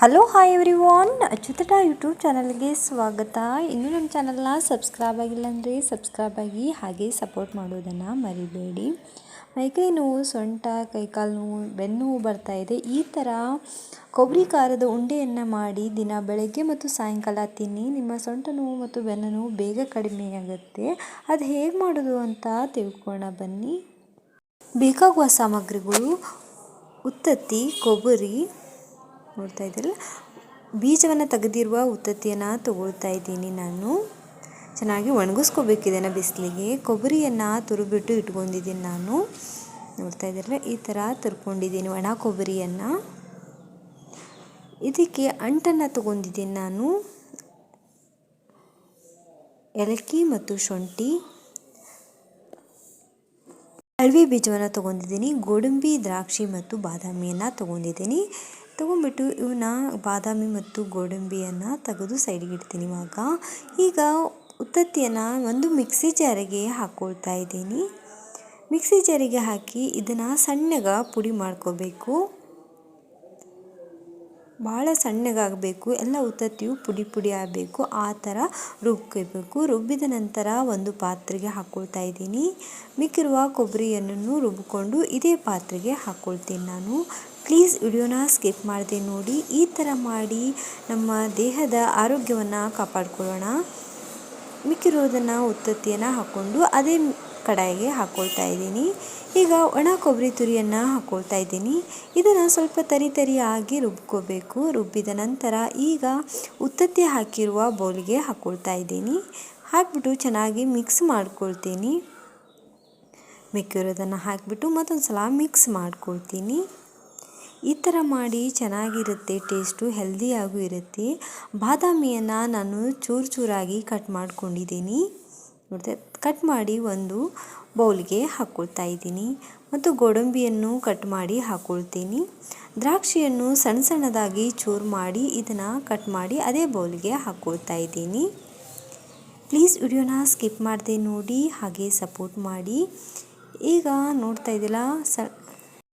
Hello hi everyone, ಅಚ್ಯುತಟ YouTube ಚಾನಲ್ಗೆ ಸ್ವಾಗತ. ಇನ್ನೂ ನಮ್ಮ ಚಾನಲ್ನ ಸಬ್ಸ್ಕ್ರೈಬ್ ಆಗಿಲ್ಲ ಅಂದರೆ ಸಬ್ಸ್ಕ್ರೈಬ್ ಆಗಿ, ಹಾಗೆ ಸಪೋರ್ಟ್ ಮಾಡೋದನ್ನು ಮರಿಬೇಡಿ. ಮೈಕೈ ನೋವು, ಸೊಂಟ, ಕೈಕಾಲು ನೋವು, ಬೆನ್ನು ನೋವು ಬರ್ತಾಯಿದೆ, ಈ ಥರ ಕೊಬ್ಬರಿ ಖಾರದ ಉಂಡೆಯನ್ನು ಮಾಡಿ ದಿನ ಬೆಳಗ್ಗೆ ಮತ್ತು ಸಾಯಂಕಾಲ ತಿನ್ನಿ. ನಿಮ್ಮ ಸೊಂಟ ನೋವು ಮತ್ತು ಬೆನ್ನು ನೋವು ಬೇಗ ಕಡಿಮೆಯಾಗುತ್ತೆ. ಅದು ಹೇಗೆ ಮಾಡೋದು ಅಂತ ತಿಳ್ಕೊಳ್ಳೋಣ ಬನ್ನಿ. ಬೇಕಾಗುವ ಸಾಮಗ್ರಿಗಳು: ಉತ್ತತ್ತಿ, ಕೊಬ್ಬರಿ, ನೋಡ್ತಾ ಇದ್ದೀರಲ್ಲ, ಬೀಜವನ್ನು ತೆಗೆದಿರುವ ಉತ್ತತ್ತಿಯನ್ನು ತಗೊಳ್ತಾ ಇದ್ದೀನಿ. ನಾನು ಚೆನ್ನಾಗಿ ಒಣಗಿಸ್ಕೋಬೇಕಿದ್ದೇನೆ ಬಿಸಿಲಿಗೆ. ಕೊಬ್ಬರಿಯನ್ನು ತುರಿಬಿಟ್ಟು ಇಟ್ಕೊಂಡಿದ್ದೀನಿ. ನಾನು ನೋಡ್ತಾ ಇದ್ದೀರಲ್ಲ, ಈ ಥರ ತುರ್ಕೊಂಡಿದ್ದೀನಿ ಒಣ ಕೊಬ್ಬರಿಯನ್ನು. ಇದಕ್ಕೆ ಅಂಟನ್ನು ತಗೊಂಡಿದ್ದೀನಿ ನಾನು. ಏಲಕ್ಕಿ ಮತ್ತು ಶುಂಠಿ, ಅಳವಿ ಬೀಜವನ್ನು ತೊಗೊಂಡಿದ್ದೀನಿ. ಗೋಡಂಬಿ, ದ್ರಾಕ್ಷಿ ಮತ್ತು ಬಾದಾಮಿಯನ್ನು ತೊಗೊಂಡಿದ್ದೀನಿ. ತೊಗೊಂಡ್ಬಿಟ್ಟು ಇವನ್ನ ಬಾದಾಮಿ ಮತ್ತು ಗೋಡಂಬಿಯನ್ನು ತೆಗೆದು ಸೈಡಿಗೆ ಇಡ್ತೀನಿ. ಈಗ ಉತ್ತತ್ತಿಯನ್ನು ಒಂದು ಮಿಕ್ಸಿ ಜಾರಿಗೆ ಹಾಕ್ಕೊಳ್ತಾ ಇದ್ದೀನಿ. ಮಿಕ್ಸಿ ಜಾರಿಗೆ ಹಾಕಿ ಇದನ್ನು ಸಣ್ಣಗೆ ಪುಡಿ ಮಾಡ್ಕೋಬೇಕು. ಭಾಳ ಸಣ್ಣಗಾಗಬೇಕು, ಎಲ್ಲ ಉತ್ತತ್ತಿಯು ಪುಡಿ ಪುಡಿ ಆಗಬೇಕು, ಆ ಥರ ರುಬ್ಕೋಬೇಕು. ರುಬ್ಬಿದ ನಂತರ ಒಂದು ಪಾತ್ರೆಗೆ ಹಾಕ್ಕೊಳ್ತಾ ಇದ್ದೀನಿ. ಮಿಕ್ಕಿರುವ ಕೊಬ್ಬರಿಯನ್ನು ರುಬ್ಬಿಕೊಂಡು ಇದೇ ಪಾತ್ರೆಗೆ ಹಾಕ್ಕೊಳ್ತೀನಿ ನಾನು. ಪ್ಲೀಸ್ ವಿಡಿಯೋನ ಸ್ಕಿಪ್ ಮಾಡದೆ ನೋಡಿ. ಈ ಥರ ಮಾಡಿ ನಮ್ಮ ದೇಹದ ಆರೋಗ್ಯವನ್ನು ಕಾಪಾಡ್ಕೊಳ್ಳೋಣ. ಮಿಕ್ಕಿರೋದನ್ನು ಉತ್ತತ್ತಿಯನ್ನು ಹಾಕ್ಕೊಂಡು ಅದೇ ಕಡಾಯಿಗೆ ಹಾಕ್ಕೊಳ್ತಾ ಇದ್ದೀನಿ. ಈಗ ಒಣ ಕೊಬ್ಬರಿ ತುರಿಯನ್ನು ಹಾಕ್ಕೊಳ್ತಾ ಇದ್ದೀನಿ. ಇದನ್ನು ಸ್ವಲ್ಪ ತರಿಯಾಗಿ ರುಬ್ಕೋಬೇಕು. ರುಬ್ಬಿದ ನಂತರ ಈಗ ಉತ್ತತ್ತಿ ಹಾಕಿರುವ ಬೌಲ್ಗೆ ಹಾಕ್ಕೊಳ್ತಾ ಇದ್ದೀನಿ. ಹಾಕಿಬಿಟ್ಟು ಚೆನ್ನಾಗಿ ಮಿಕ್ಸ್ ಮಾಡ್ಕೊಳ್ತೀನಿ. ಮಿಕ್ಕಿರೋದನ್ನು ಹಾಕಿಬಿಟ್ಟು ಮತ್ತೊಂದು ಸಲ ಮಿಕ್ಸ್ ಮಾಡ್ಕೊಳ್ತೀನಿ. ಈ ಥರ ಮಾಡಿ ಚೆನ್ನಾಗಿರುತ್ತೆ, ಟೇಸ್ಟು ಹೆಲ್ದಿಯಾಗೂ ಇರುತ್ತೆ. ಬಾದಾಮಿಯನ್ನು ನಾನು ಚೂರು ಚೂರಾಗಿ ಕಟ್ ಮಾಡ್ಕೊಂಡಿದ್ದೀನಿ. ನೋಡಿದೆ, ಕಟ್ ಮಾಡಿ ಒಂದು ಬೌಲ್ಗೆ ಹಾಕ್ಕೊಳ್ತಾ ಇದ್ದೀನಿ. ಮತ್ತು ಗೋಡಂಬಿಯನ್ನು ಕಟ್ ಮಾಡಿ ಹಾಕ್ಕೊಳ್ತೀನಿ. ದ್ರಾಕ್ಷಿಯನ್ನು ಸಣ್ಣ ಸಣ್ಣದಾಗಿ ಚೂರು ಮಾಡಿ ಇದನ್ನು ಕಟ್ ಮಾಡಿ ಅದೇ ಬೌಲ್ಗೆ ಹಾಕ್ಕೊಳ್ತಾ ಇದ್ದೀನಿ. ಪ್ಲೀಸ್ ವಿಡಿಯೋನ ಸ್ಕಿಪ್ ಮಾಡದೆ ನೋಡಿ, ಹಾಗೆ ಸಪೋರ್ಟ್ ಮಾಡಿ. ಈಗ ನೋಡ್ತಾ ಇದ್ದಿಲ್ಲ,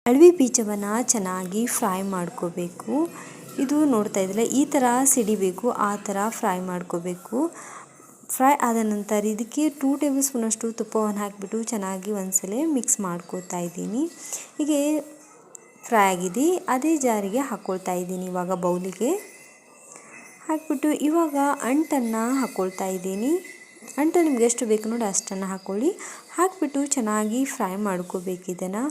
ಅಳವಿ ಬೀಜವನ್ನು ಚೆನ್ನಾಗಿ ಫ್ರೈ ಮಾಡ್ಕೋಬೇಕು. ಇದು ನೋಡ್ತಾ ಇದ್ದಿಲ್ಲ, ಈ ಥರ ಸಿಡಿಬೇಕು, ಆ ಥರ ಫ್ರೈ ಮಾಡ್ಕೋಬೇಕು. ಫ್ರೈ ಆದ ನಂತರ ಇದಕ್ಕೆ 2 ಟೇಬಲ್ ಸ್ಪೂನಷ್ಟು ತುಪ್ಪವನ್ನು ಹಾಕಿಬಿಟ್ಟು ಚೆನ್ನಾಗಿ ಒಂದ್ಸಲ ಮಿಕ್ಸ್ ಮಾಡ್ಕೋತಾ ಇದ್ದೀನಿ. ಹೀಗೆ ಫ್ರೈ ಆಗಿದೆ, ಅದೇ ಜಾರಿಗೆ ಹಾಕ್ಕೊಳ್ತಾ ಇದ್ದೀನಿ. ಇವಾಗ ಬೌಲಿಗೆ ಹಾಕಿಬಿಟ್ಟು ಇವಾಗ ಅಂಟನ್ನು ಹಾಕ್ಕೊಳ್ತಾ ಇದ್ದೀನಿ. ಅಂಟು ನಿಮ್ಗೆ ಎಷ್ಟು ಬೇಕು ನೋಡಿ ಅಷ್ಟನ್ನು ಹಾಕ್ಕೊಳ್ಳಿ. ಹಾಕಿಬಿಟ್ಟು ಚೆನ್ನಾಗಿ ಫ್ರೈ ಮಾಡ್ಕೋಬೇಕು. ಇದನ್ನು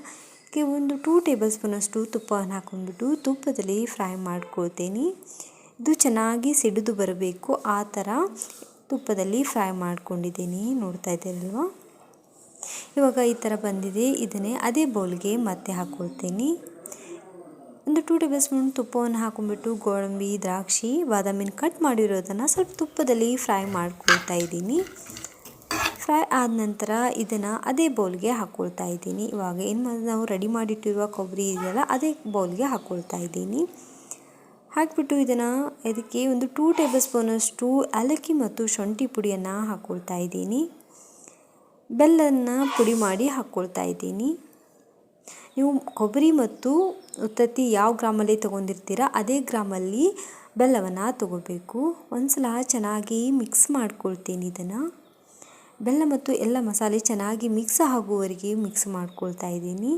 ಒಂದು 2 ಟೇಬಲ್ ಸ್ಪೂನಷ್ಟು ತುಪ್ಪವನ್ನು ಹಾಕ್ಕೊಂಡ್ಬಿಟ್ಟು ತುಪ್ಪದಲ್ಲಿ ಫ್ರೈ ಮಾಡ್ಕೊಳ್ತೀನಿ. ಇದು ಚೆನ್ನಾಗಿ ಸಿಡಿದು ಬರಬೇಕು, ಆ ಥರ ತುಪ್ಪದಲ್ಲಿ ಫ್ರೈ ಮಾಡ್ಕೊಂಡಿದ್ದೀನಿ. ನೋಡ್ತಾ ಇದ್ದೀರಲ್ವ, ಇವಾಗ ಈ ಥರ ಬಂದಿದೆ. ಇದನ್ನೇ ಅದೇ ಬೌಲ್ಗೆ ಮತ್ತೆ ಹಾಕ್ಕೊಳ್ತೀನಿ. ಒಂದು 2 ಟೇಬಲ್ ಸ್ಪೂನ್ ತುಪ್ಪವನ್ನು ಹಾಕ್ಕೊಂಡ್ಬಿಟ್ಟು ಗೋಡಂಬಿ, ದ್ರಾಕ್ಷಿ, ಬಾದಾಮಿನ ಕಟ್ ಮಾಡಿರೋದನ್ನು ಸ್ವಲ್ಪ ತುಪ್ಪದಲ್ಲಿ ಫ್ರೈ ಮಾಡ್ಕೊಳ್ತಾ ಇದ್ದೀನಿ. ಫ್ರೈ ಆದ ನಂತರ ಇದನ್ನು ಅದೇ ಬೌಲ್ಗೆ ಹಾಕ್ಕೊಳ್ತಾ ಇದ್ದೀನಿ. ಇವಾಗ ಏನು ನಾವು ರೆಡಿ ಮಾಡಿಟ್ಟಿರುವ ಕೊಬ್ಬರಿ ಇದೆಯಲ್ಲ, ಅದೇ ಬೌಲ್ಗೆ ಹಾಕ್ಕೊಳ್ತಾ ಇದ್ದೀನಿ. ಹಾಕಿಬಿಟ್ಟು ಇದಕ್ಕೆ ಒಂದು 2 ಟೇಬಲ್ ಸ್ಪೂನಷ್ಟು ಏಲಕ್ಕಿ ಮತ್ತು ಶುಂಠಿ ಪುಡಿಯನ್ನು ಹಾಕ್ಕೊಳ್ತಾ ಇದ್ದೀನಿ. ಬೆಲ್ಲನ ಪುಡಿ ಮಾಡಿ ಹಾಕ್ಕೊಳ್ತಾ ಇದ್ದೀನಿ. ನೀವು ಕೊಬ್ಬರಿ ಮತ್ತು ಉತ್ತತ್ತಿ ಯಾವ ಗ್ರಾಮಲ್ಲಿ ತೊಗೊಂಡಿರ್ತೀರ ಅದೇ ಗ್ರಾಮಲ್ಲಿ ಬೆಲ್ಲವನ್ನು ತೊಗೋಬೇಕು. ಒಂದು ಸಲ ಚೆನ್ನಾಗಿ ಮಿಕ್ಸ್ ಮಾಡ್ಕೊಳ್ತೀನಿ. ಇದನ್ನು ಬೆಲ್ಲ ಮತ್ತು ಎಲ್ಲ ಮಸಾಲೆ ಚೆನ್ನಾಗಿ ಮಿಕ್ಸ್ ಆಗುವವರೆಗೆ ಮಿಕ್ಸ್ ಮಾಡ್ಕೊಳ್ತಾ ಇದ್ದೀನಿ.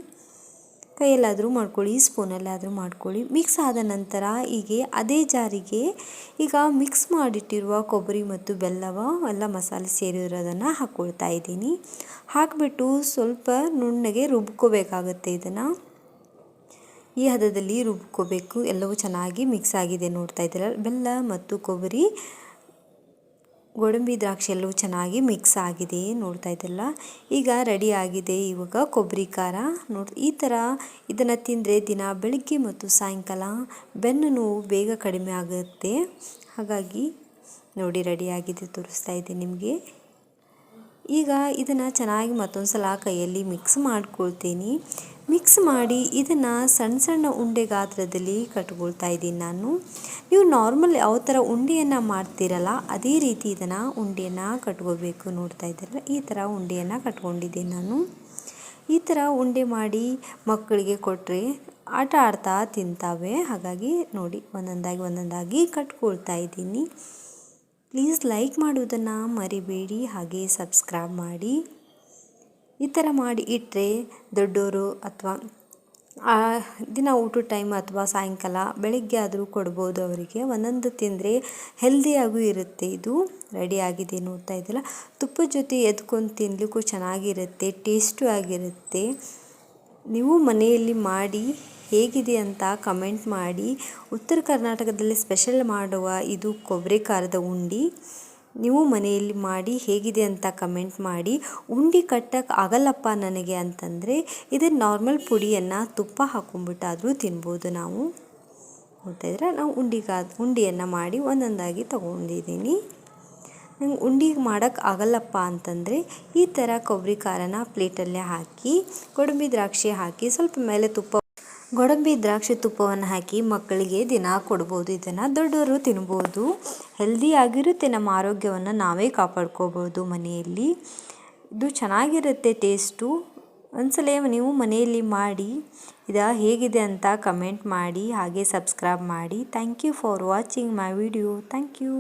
ಕೈಯಲ್ಲಾದರೂ ಮಾಡ್ಕೊಳ್ಳಿ, ಸ್ಪೂನಲ್ಲಾದರೂ ಮಾಡ್ಕೊಳ್ಳಿ. ಮಿಕ್ಸ್ ಆದ ನಂತರ ಹೀಗೆ ಅದೇ ಜಾರಿಗೆ ಈಗ ಮಿಕ್ಸ್ ಮಾಡಿಟ್ಟಿರುವ ಕೊಬ್ಬರಿ ಮತ್ತು ಬೆಲ್ಲವ ಎಲ್ಲ ಮಸಾಲೆ ಸೇರಿರೋದನ್ನು ಹಾಕ್ಕೊಳ್ತಾ ಇದ್ದೀನಿ. ಹಾಕಿಬಿಟ್ಟು ಸ್ವಲ್ಪ ನುಣ್ಣಗೆ ರುಬ್ಕೋಬೇಕಾಗತ್ತೆ. ಇದನ್ನು ಈ ಹದದಲ್ಲಿ ರುಬ್ಕೋಬೇಕು. ಎಲ್ಲವೂ ಚೆನ್ನಾಗಿ ಮಿಕ್ಸ್ ಆಗಿದೆ. ನೋಡ್ತಾ ಇದ್ದೀರ, ಬೆಲ್ಲ ಮತ್ತು ಕೊಬ್ಬರಿ, ಗೋಡಂಬಿ, ದ್ರಾಕ್ಷಿ ಎಲ್ಲವೂ ಚೆನ್ನಾಗಿ ಮಿಕ್ಸ್ ಆಗಿದೆ. ನೋಡ್ತಾ ಇದ್ದಲ್ಲ, ಈಗ ರೆಡಿ ಆಗಿದೆ. ಇವಾಗ ಕೊಬ್ಬರಿ ಖಾರ ಈ ಥರ ಇದನ್ನು ತಿಂದರೆ ದಿನ ಬೆಳಗ್ಗೆ ಮತ್ತು ಸಾಯಂಕಾಲ ಬೆನ್ನು ನೋವು ಬೇಗ ಕಡಿಮೆ ಆಗುತ್ತೆ. ಹಾಗಾಗಿ ನೋಡಿ, ರೆಡಿ ಆಗಿದೆ, ತೋರಿಸ್ತಾ ಇದ್ದೀನಿ ನಿಮಗೆ. ಈಗ ಇದನ್ನು ಚೆನ್ನಾಗಿ ಮತ್ತೊಂದು ಸಲ ಕೈಯಲ್ಲಿ ಮಿಕ್ಸ್ ಮಾಡ್ಕೊಳ್ತೀನಿ. ಮಿಕ್ಸ್ ಮಾಡಿ ಇದನ್ನು ಸಣ್ಣ ಸಣ್ಣ ಉಂಡೆ ಗಾತ್ರದಲ್ಲಿ ಕಟ್ಕೊಳ್ತಾ ಇದ್ದೀನಿ ನಾನು. ನೀವು ನಾರ್ಮಲ್ ಯಾವ ಥರ ಉಂಡೆಯನ್ನು ಮಾಡ್ತೀರಲ್ಲ ಅದೇ ರೀತಿ ಇದನ್ನು ಉಂಡೆಯನ್ನು ಕಟ್ಕೋಬೇಕು. ನೋಡ್ತಾ ಇದ್ದೀರಲ್ಲ, ಈ ಥರ ಉಂಡೆಯನ್ನು ಕಟ್ಕೊಂಡಿದ್ದೀನಿ ನಾನು. ಈ ಥರ ಉಂಡೆ ಮಾಡಿ ಮಕ್ಕಳಿಗೆ ಕೊಟ್ಟರೆ ಆಟ ಆಡ್ತಾ ತಿಂತಾವೆ. ಹಾಗಾಗಿ ನೋಡಿ ಒಂದೊಂದಾಗಿ ಕಟ್ಕೊಳ್ತಾ ಇದ್ದೀನಿ. ಪ್ಲೀಸ್ ಲೈಕ್ ಮಾಡೋದನ್ನು ಮರಿಬೇಡಿ, ಹಾಗೆ ಸಬ್ಸ್ಕ್ರೈಬ್ ಮಾಡಿ. ಈ ಥರ ಮಾಡಿ ಇಟ್ಟರೆ ದೊಡ್ಡವರು ಅಥವಾ ದಿನ ಊಟದ ಟೈಮ್ ಅಥವಾ ಸಾಯಂಕಾಲ ಬೆಳಗ್ಗೆ ಆದರೂ ಕೊಡ್ಬೋದು ಅವರಿಗೆ. ಒಂದೊಂದು ತಿಂದರೆ ಹೆಲ್ದಿಯಾಗೂ ಇರುತ್ತೆ. ಇದು ರೆಡಿ ಆಗಿದೆ ನೋಡ್ತಾ ಇದ್ದಿಲ್ಲ. ತುಪ್ಪದ ಜೊತೆ ಎದ್ಕೊಂಡು ತಿನ್ನಲಿಕ್ಕೂ ಚೆನ್ನಾಗಿರುತ್ತೆ, ಟೇಸ್ಟು ಆಗಿರುತ್ತೆ. ನೀವು ಮನೆಯಲ್ಲಿ ಮಾಡಿ ಹೇಗಿದೆ ಅಂತ ಕಮೆಂಟ್ ಮಾಡಿ. ಉತ್ತರ ಕರ್ನಾಟಕದಲ್ಲಿ ಸ್ಪೆಷಲ್ ಮಾಡುವ ಇದು ಕೊಬ್ಬರಿ ಖಾರದ ಉಂಡೆ. ನೀವು ಮನೆಯಲ್ಲಿ ಮಾಡಿ ಹೇಗಿದೆ ಅಂತ ಕಮೆಂಟ್ ಮಾಡಿ. ಉಂಡೆ ಕಟ್ಟಕ್ಕೆ ಆಗಲ್ಲಪ್ಪ ನನಗೆ ಅಂತಂದರೆ ಇದನ್ನು ನಾರ್ಮಲ್ ಪುಡಿಯನ್ನು ತುಪ್ಪ ಹಾಕ್ಕೊಂಬಿಟ್ಟಾದರೂ ತಿನ್ಬೋದು ನಾವು. ನೋಡ್ತಾಯಿದ್ರೆ ನಾವು ಉಂಡೆಯನ್ನು ಮಾಡಿ ಒಂದೊಂದಾಗಿ ತೊಗೊಂಡಿದ್ದೀನಿ. ನಂಗೆ ಉಂಡೆ ಮಾಡೋಕ್ಕೆ ಆಗಲ್ಲಪ್ಪ ಅಂತಂದರೆ ಈ ಥರ ಕೊಬ್ಬರಿ ಖಾರನ ಪ್ಲೇಟಲ್ಲೇ ಹಾಕಿ ಗೋಡಂಬಿ ದ್ರಾಕ್ಷಿ ಹಾಕಿ ಸ್ವಲ್ಪ ಮೇಲೆ ಗೋಡಂಬಿ ದ್ರಾಕ್ಷಿ ತುಪ್ಪವನ್ನು ಹಾಕಿ ಮಕ್ಕಳಿಗೆ ದಿನ ಕೊಡ್ಬೋದು. ಇದನ್ನು ದೊಡ್ಡವರು ತಿನ್ಬೋದು. ಹೆಲ್ದಿ ಆಗಿರುತ್ತೆ. ನಮ್ಮ ಆರೋಗ್ಯವನ್ನು ನಾವೇ ಕಾಪಾಡ್ಕೋಬೋದು ಮನೆಯಲ್ಲಿ. ಇದು ಚೆನ್ನಾಗಿರುತ್ತೆ ಟೇಸ್ಟು. ಒಂದ್ಸಲ ನೀವು ಮನೆಯಲ್ಲಿ ಮಾಡಿ ಹೇಗಿದೆ ಅಂತ ಕಮೆಂಟ್ ಮಾಡಿ, ಹಾಗೆ ಸಬ್ಸ್ಕ್ರೈಬ್ ಮಾಡಿ. Thank you for watching my video. Thank you.